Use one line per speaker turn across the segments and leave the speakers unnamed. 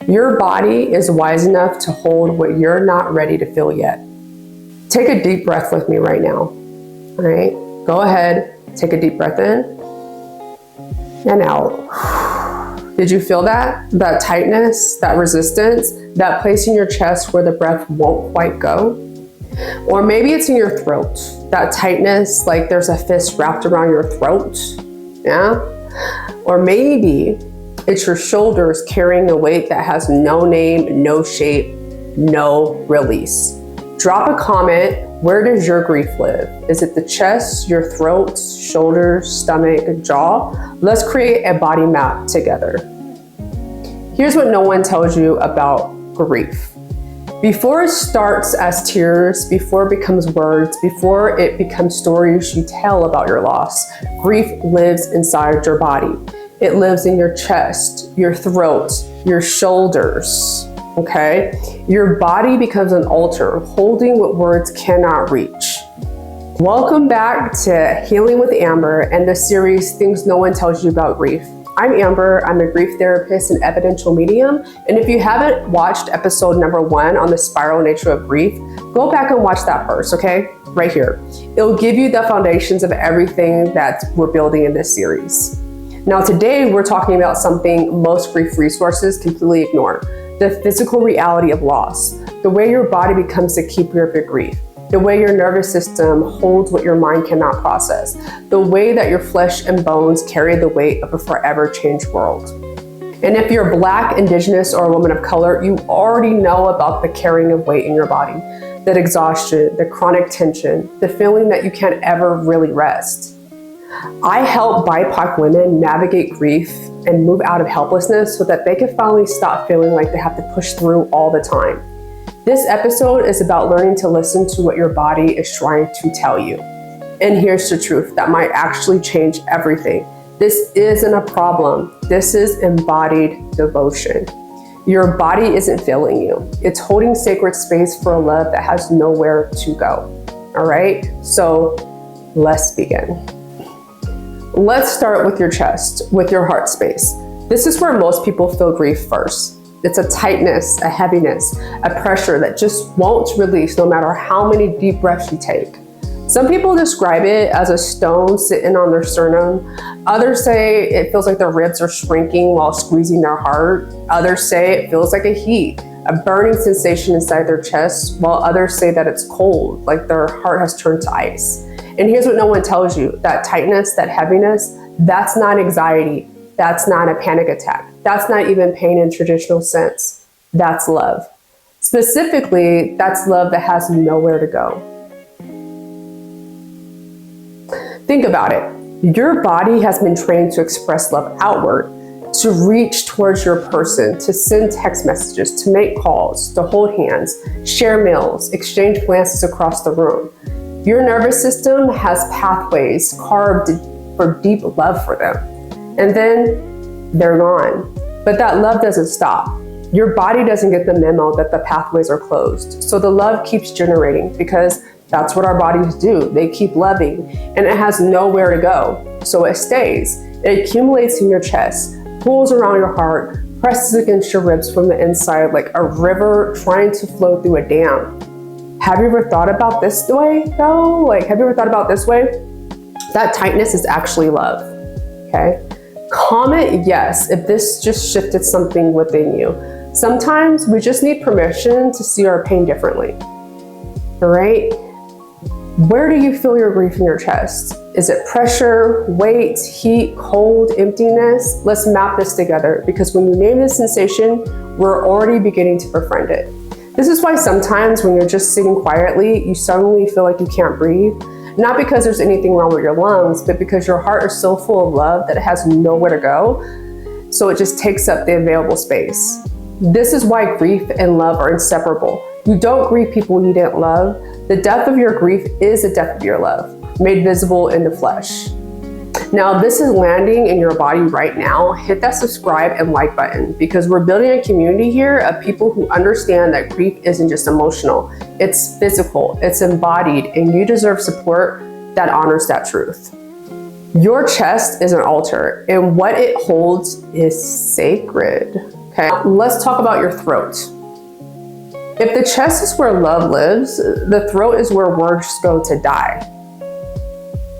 Your body is wise enough to hold what you're not ready to feel yet. Take a deep breath with me right now. All right, go ahead, take a deep breath in and out. Did you feel that? That tightness, that resistance, that place in your chest where the breath won't quite go? Or maybe it's in your throat, that tightness, like there's a fist wrapped around your throat, yeah? Or maybe it's your shoulders carrying a weight that has no name, no shape, no release. Drop a comment. Where does your grief live? Is it the chest, your throat, shoulders, stomach, jaw? Let's create a body map together. Here's what no one tells you about grief. Before it starts as tears, before it becomes words, before it becomes stories you tell about your loss, grief lives inside your body. It lives in your chest, your throat, your shoulders, okay? Your body becomes an altar, holding what words cannot reach. Welcome back to Healing with Amber and the series Things No One Tells You About Grief. I'm Amber, I'm a grief therapist and evidential medium, and if you haven't watched episode number 1 on the spiral nature of grief, go back and watch that first, okay? Right here. It'll give you the foundations of everything that we're building in this series. Now today we're talking about something most grief resources completely ignore, the physical reality of loss, the way your body becomes the keeper of your grief, the way your nervous system holds what your mind cannot process, the way that your flesh and bones carry the weight of a forever changed world. And if you're Black, Indigenous, or a woman of color, you already know about the carrying of weight in your body, that exhaustion, the chronic tension, the feeling that you can't ever really rest. I help BIPOC women navigate grief and move out of helplessness so that they can finally stop feeling like they have to push through all the time. This episode is about learning to listen to what your body is trying to tell you. And here's the truth that might actually change everything. This isn't a problem. This is embodied devotion. Your body isn't failing you. It's holding sacred space for a love that has nowhere to go. All right, so let's begin. Let's start with your chest, with your heart space. This is where most people feel grief first. It's a tightness, a heaviness, a pressure that just won't release no matter how many deep breaths you take. Some people describe it as a stone sitting on their sternum. Others say it feels like their ribs are shrinking while squeezing their heart. Others say it feels like a heat, a burning sensation inside their chest, while others say that it's cold, like their heart has turned to ice. And here's what no one tells you, that tightness, that heaviness, that's not anxiety. That's not a panic attack. That's not even pain in traditional sense. That's love. Specifically, that's love that has nowhere to go. Think about it. Your body has been trained to express love outward, to reach towards your person, to send text messages, to make calls, to hold hands, share meals, exchange glances across the room. Your nervous system has pathways carved for deep love for them. And then they're gone. But that love doesn't stop. Your body doesn't get the memo that the pathways are closed. So the love keeps generating because that's what our bodies do. They keep loving and it has nowhere to go. So it stays. It accumulates in your chest, pulls around your heart, presses against your ribs from the inside like a river trying to flow through a dam. Have you ever thought about this way though? Have you ever thought about this way? That tightness is actually love, okay? Comment yes if this just shifted something within you. Sometimes we just need permission to see our pain differently, all right? Where do you feel your grief in your chest? Is it pressure, weight, heat, cold, emptiness? Let's map this together because when you name this sensation, we're already beginning to befriend it. This is why sometimes when you're just sitting quietly, you suddenly feel like you can't breathe. Not because there's anything wrong with your lungs, but because your heart is so full of love that it has nowhere to go. So it just takes up the available space. This is why grief and love are inseparable. You don't grieve people you didn't love. The depth of your grief is the depth of your love, made visible in the flesh. Now, this is landing in your body right now. Hit that subscribe and like button because we're building a community here of people who understand that grief isn't just emotional. It's physical, it's embodied, and you deserve support that honors that truth. Your chest is an altar, and what it holds is sacred. Okay, let's talk about your throat. If the chest is where love lives, the throat is where words go to die.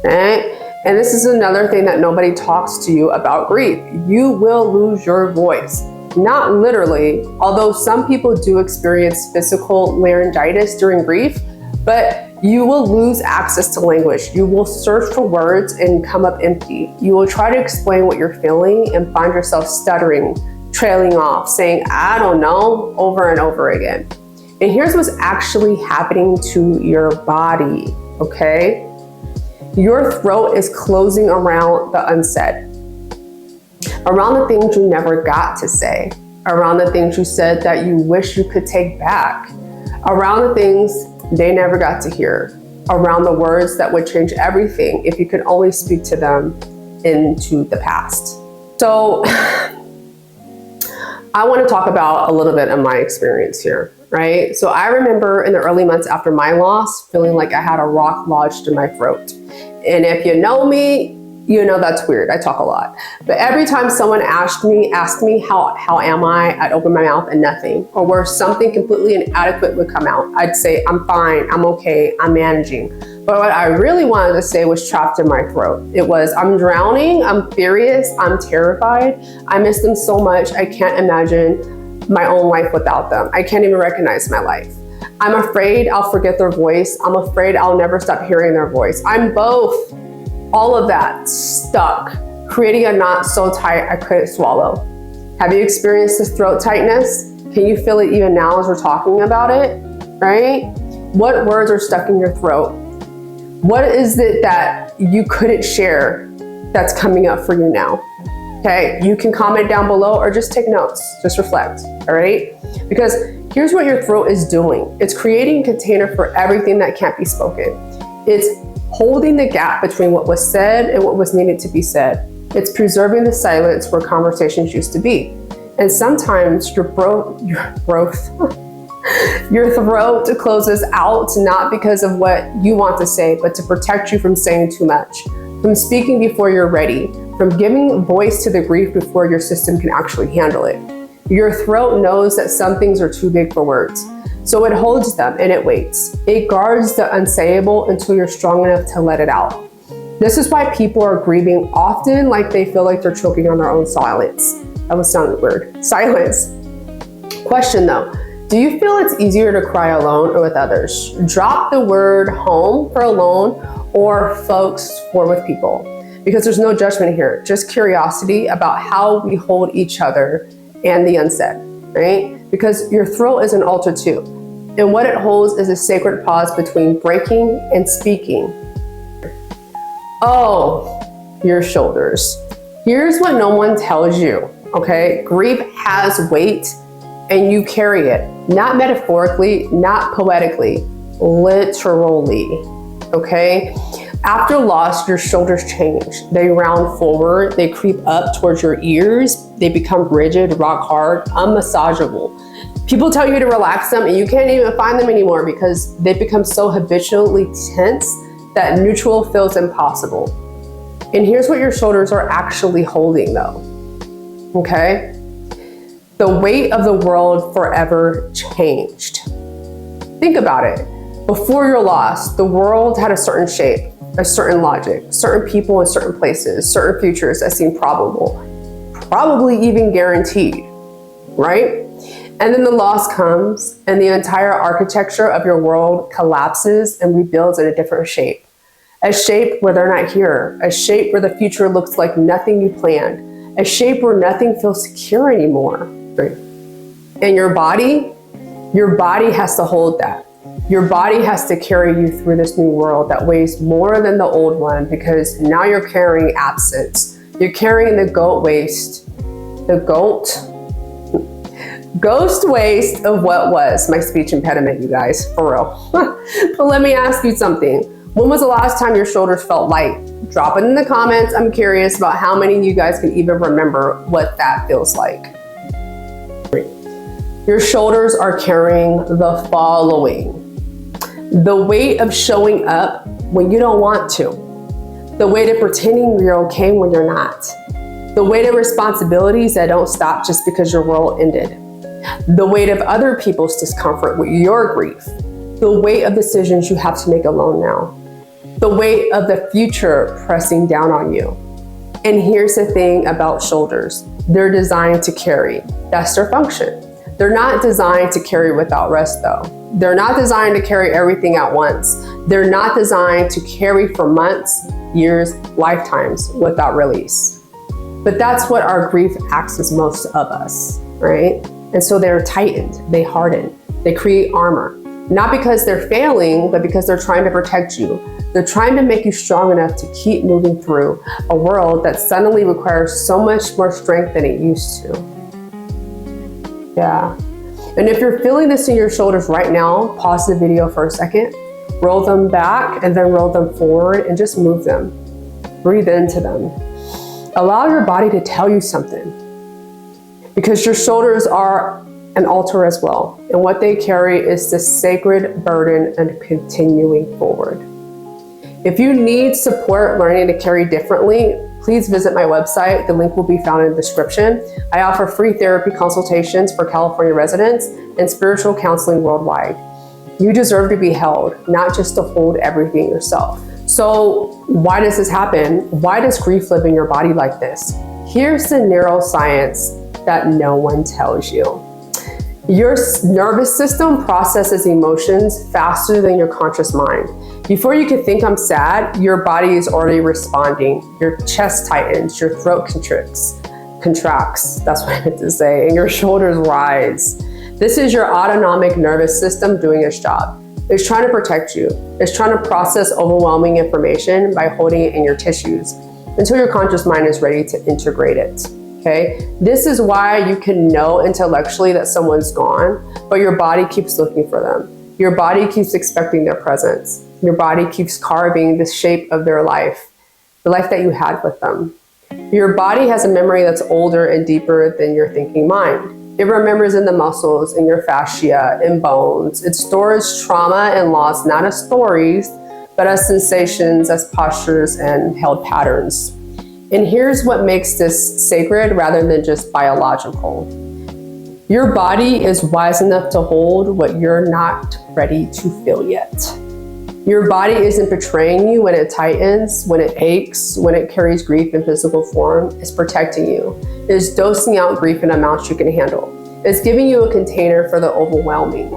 Okay? And this is another thing that nobody talks to you about grief. You will lose your voice. Not literally, although some people do experience physical laryngitis during grief, but you will lose access to language. You will search for words and come up empty. You will try to explain what you're feeling and find yourself stuttering, trailing off, saying, I don't know, over and over again. And here's what's actually happening to your body, okay? Your throat is closing around the unsaid, around the things you never got to say, around the things you said that you wish you could take back, around the things they never got to hear, around the words that would change everything if you could only speak to them into the past. So I want to talk about a little bit of my experience here, right? So I remember in the early months after my loss, feeling like I had a rock lodged in my throat. And if you know me, you know that's weird. I talk a lot. But every time someone asked me how am I, I'd open my mouth and nothing. Or where something completely inadequate would come out, I'd say, I'm fine, I'm okay, I'm managing. But what I really wanted to say was trapped in my throat. It was, I'm drowning, I'm furious, I'm terrified. I miss them so much, I can't imagine my own life without them. I can't even recognize my life. I'm afraid I'll forget their voice. I'm afraid I'll never stop hearing their voice. I'm both. All of that stuck, creating a knot so tight I couldn't swallow. Have you experienced this throat tightness? Can you feel it even now as we're talking about it, right? What words are stuck in your throat? What is it that you couldn't share that's coming up for you now? Okay, you can comment down below or just take notes, just reflect, all right? Because here's what your throat is doing. It's creating a container for everything that can't be spoken. It's holding the gap between what was said and what was needed to be said. It's preserving the silence where conversations used to be. And sometimes your throat closes out, not because of what you want to say, but to protect you from saying too much, from speaking before you're ready, from giving voice to the grief before your system can actually handle it. Your throat knows that some things are too big for words. So it holds them and it waits. It guards the unsayable until you're strong enough to let it out. This is why people are grieving often like they feel like they're choking on their own silence. That was sounding weird. Silence. Question though, do you feel it's easier to cry alone or with others? Drop the word home for alone or folks for with people. Because there's no judgment here, just curiosity about how we hold each other and the unsaid, right? Because your throat is an altar too. And what it holds is a sacred pause between breaking and speaking. Oh, your shoulders. Here's what no one tells you, okay? Grief has weight and you carry it. Not metaphorically, not poetically, literally, okay? After loss, your shoulders change. They round forward, they creep up towards your ears, they become rigid, rock hard, unmassageable. People tell you to relax them and you can't even find them anymore because they become so habitually tense that neutral feels impossible. And here's what your shoulders are actually holding though, okay? The weight of the world forever changed. Think about it. Before your loss, the world had a certain shape, a certain logic, certain people in certain places, certain futures that seemed probable, probably even guaranteed, right? And then the loss comes and the entire architecture of your world collapses and rebuilds in a different shape. A shape where they're not here, a shape where the future looks like nothing you planned, a shape where nothing feels secure anymore. Right? And your body has to hold that. Your body has to carry you through this new world that weighs more than the old one because now you're carrying absence. You're carrying the ghost waste of what was. My speech impediment, you guys, for real. But let me ask you something. When was the last time your shoulders felt light? Drop it in the comments. I'm curious about how many of you guys can even remember what that feels like. Your shoulders are carrying the following. The weight of showing up when you don't want to. The weight of pretending you're okay when you're not. The weight of responsibilities that don't stop just because your world ended. The weight of other people's discomfort with your grief. The weight of decisions you have to make alone now. The weight of the future pressing down on you. And here's the thing about shoulders. They're designed to carry. That's their function. They're not designed to carry without rest though. They're not designed to carry everything at once. They're not designed to carry for months, years, lifetimes without release. But that's what our grief asks most of us, right? And so they're tightened, they harden, they create armor. Not because they're failing, but because they're trying to protect you. They're trying to make you strong enough to keep moving through a world that suddenly requires so much more strength than it used to. Yeah. And if you're feeling this in your shoulders right now, pause the video for a second, roll them back, and then roll them forward and just move them. Breathe into them. Allow your body to tell you something, because your shoulders are an altar as well. And what they carry is the sacred burden of continuing forward. If you need support learning to carry differently, please visit my website. The link will be found in the description. I offer free therapy consultations for California residents and spiritual counseling worldwide. You deserve to be held, not just to hold everything yourself. So why does this happen? Why does grief live in your body like this? Here's the neuroscience that no one tells you. Your nervous system processes emotions faster than your conscious mind. Before you can think I'm sad, your body is already responding. Your chest tightens, your throat contracts, that's what I meant to say, and your shoulders rise. This is your autonomic nervous system doing its job. It's trying to protect you. It's trying to process overwhelming information by holding it in your tissues until your conscious mind is ready to integrate it. Okay? This is why you can know intellectually that someone's gone, but your body keeps looking for them. Your body keeps expecting their presence. Your body keeps carving the shape of their life, the life that you had with them. Your body has a memory that's older and deeper than your thinking mind. It remembers in the muscles, in your fascia, in bones. It stores trauma and loss, not as stories, but as sensations, as postures, and held patterns. And here's what makes this sacred rather than just biological. Your body is wise enough to hold what you're not ready to feel yet. Your body isn't betraying you when it tightens, when it aches, when it carries grief in physical form. It's protecting you. It's dosing out grief in amounts you can handle. It's giving you a container for the overwhelming.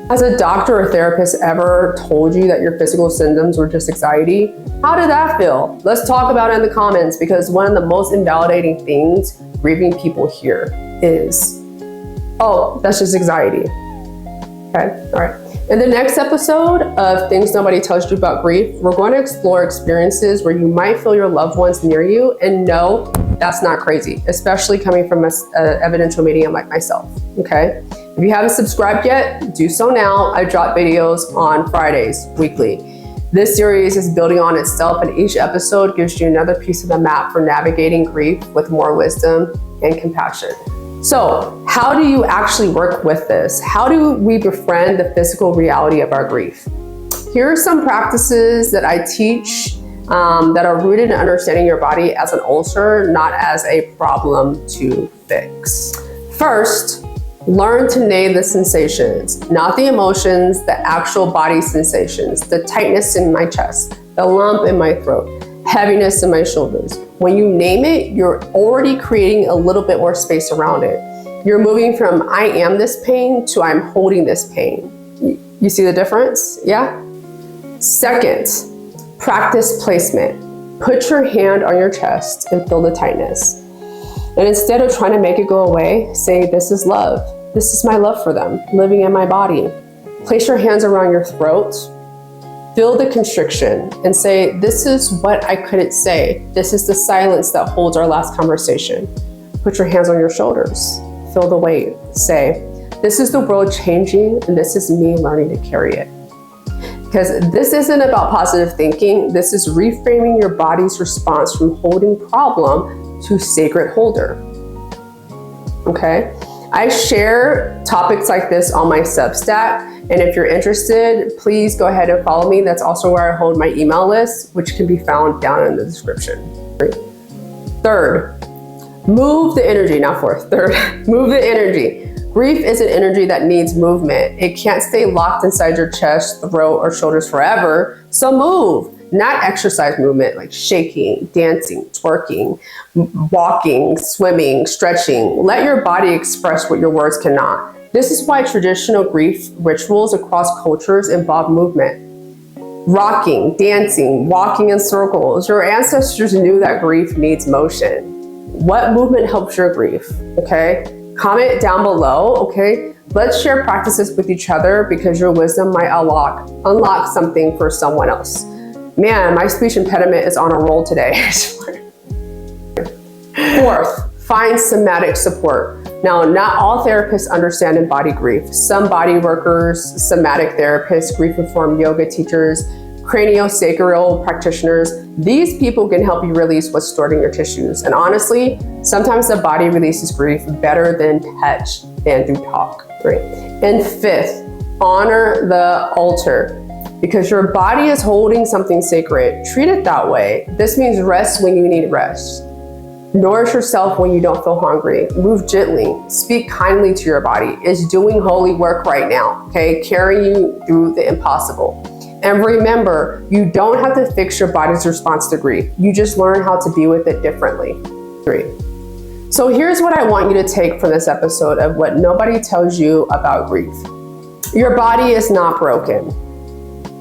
Has a doctor or therapist ever told you that your physical symptoms were just anxiety? How did that feel? Let's talk about it in the comments, because one of the most invalidating things grieving people hear is, oh, that's just anxiety. Okay, all right. In the next episode of Things Nobody Tells You About Grief, we're going to explore experiences where you might feel your loved ones near you, and no, that's not crazy, especially coming from an evidential medium like myself, okay? If you haven't subscribed yet, do so now. I drop videos on Fridays, weekly. This series is building on itself, and each episode gives you another piece of the map for navigating grief with more wisdom and compassion. So, how do you actually work with this? How do we befriend the physical reality of our grief? Here are some practices that I teach that are rooted in understanding your body as an ulcer, not as a problem to fix. First, learn to name the sensations, not the emotions, the actual body sensations, the tightness in my chest, the lump in my throat, heaviness in my shoulders. When you name it, you're already creating a little bit more space around it. You're moving from I am this pain to I'm holding this pain. You see the difference? Yeah? Second, practice placement. Put your hand on your chest and feel the tightness. And instead of trying to make it go away, say, this is love. This is my love for them, living in my body. Place your hands around your throat. Feel the constriction and say, this is what I couldn't say. This is the silence that holds our last conversation. Put your hands on your shoulders. Feel the weight. Say, this is the world changing, and this is me learning to carry it. Because this isn't about positive thinking. This is reframing your body's response from holding problem to sacred holder. Okay? I share topics like this on my Substack. And if you're interested, please go ahead and follow me. That's also where I hold my email list, which can be found down in the description. Third, Move the energy, not fourth, third. Move the energy. Grief is an energy that needs movement. It can't stay locked inside your chest, throat, or shoulders forever. So move. Not exercise movement like shaking, dancing, twerking, walking, swimming, stretching. Let your body express what your words cannot. This is why traditional grief rituals across cultures involve movement. Rocking, dancing, walking in circles. Your ancestors knew that grief needs motion. What movement helps your grief? Okay? Comment down below, okay? Let's share practices with each other because your wisdom might unlock something for someone else. Man, my speech impediment is on a roll today. Fourth, find somatic support. Now, not all therapists understand embodied grief. Some body workers, somatic therapists, grief-informed yoga teachers, craniosacral practitioners, these people can help you release what's stored in your tissues. And honestly, sometimes the body releases grief better than touch and through talk, right? And fifth, honor the altar. Because your body is holding something sacred, treat it that way. This means rest when you need rest. Nourish yourself when you don't feel hungry. Move gently. Speak kindly to your body. It's doing holy work right now, okay? Carrying you through the impossible. And remember, you don't have to fix your body's response to grief. You just learn how to be with it differently. 3. So here's what I want you to take from this episode of what nobody tells you about grief. Your body is not broken.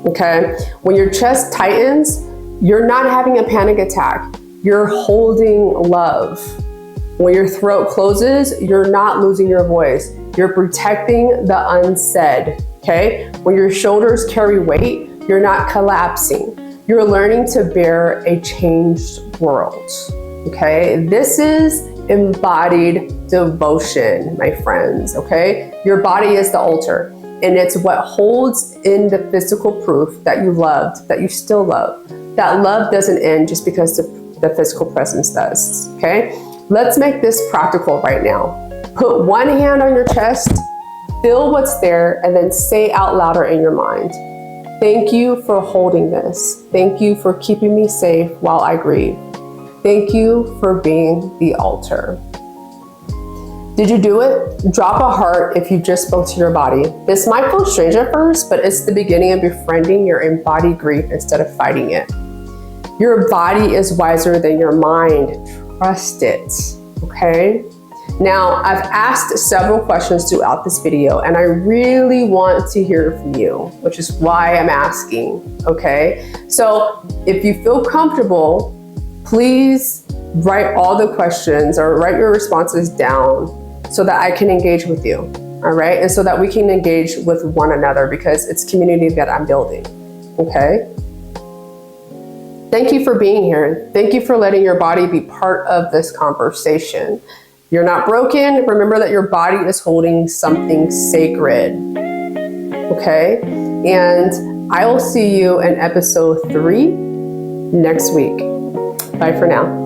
Okay? When your chest tightens, you're not having a panic attack. You're holding love. When your throat closes, you're not losing your voice. You're protecting the unsaid. Okay? When your shoulders carry weight, you're not collapsing. You're learning to bear a changed world. Okay? This is embodied devotion, my friends. Okay? Your body is the altar. And it's what holds in the physical proof that you loved, that you still love. That love doesn't end just because the physical presence does, okay? Let's make this practical right now. Put one hand on your chest, feel what's there, and then say out louder in your mind. Thank you for holding this. Thank you for keeping me safe while I grieve. Thank you for being the altar. Did you do it? Drop a heart if you just spoke to your body. This might feel strange at first, but it's the beginning of befriending your embodied grief instead of fighting it. Your body is wiser than your mind. Trust it, okay? Now, I've asked several questions throughout this video, and I really want to hear from you, which is why I'm asking, okay? So if you feel comfortable, please write all the questions or write your responses down so that I can engage with you, all right? And so that we can engage with one another because it's community that I'm building, okay? Thank you for being here. Thank you for letting your body be part of this conversation. You're not broken. Remember that your body is holding something sacred, okay? And I will see you in episode 3 next week. Bye for now.